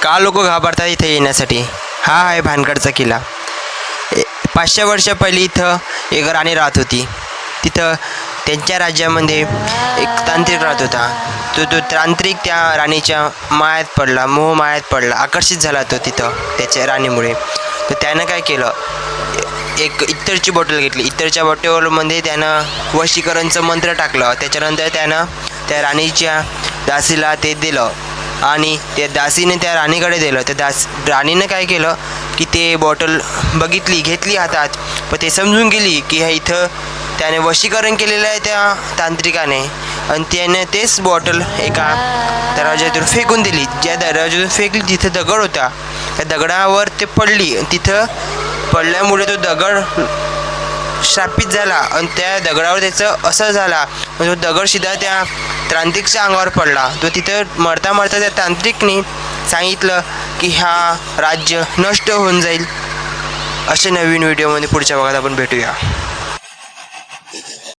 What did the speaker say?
का लोक घाबरतात इथे येण्यासाठी? हा आहे भानगडचा किल्ला. 500 वर्ष पहिली इथं एक राणी राहत होती. तिथं त्यांच्या राज्यामध्ये एक तांत्रिक राहत होता. तो तांत्रिक त्या राणीच्या मायात पडला, मोहमायात पडला, आकर्षित झाला तो तिथं त्याच्या राणीमुळे. तर त्यानं काय केलं, एक इत्तरची बॉटल घेतली. इत्तरच्या बॉटलमध्ये त्यानं वशीकरणचं मंत्र टाकलं. त्याच्यानंतर त्यानं त्या राणीच्या दासीला ते दिलं आणि त्या दासीने त्या राणीकडे दिलं. त्या राणीनं काय केलं की ते बॉटल घेतली हातात, पण ते समजून गेली की ह्या इथं त्याने वशीकरण केलेलं आहे त्या तांत्रिकाने, आणि त्याने तेच बॉटल एका दरवाज्यातून फेकून दिली. ज्या दरवाज्यातून फेकली तिथं दगड होता, त्या दगडावर ते पडली. तिथं पडल्यामुळे तो दगड शापित झाला आणि त्या दगडावर त्याचं असर झाला. तो दगड सीधा त्या तांत्रिकच्या अंगावर पडला. तो तिथं मरता मरता त्या तांत्रिकने सांगितलं की हा राज्य नष्ट होऊन जाईल. अशा नवीन व्हिडिओमध्ये पुढच्या भागात आपण भेटूया.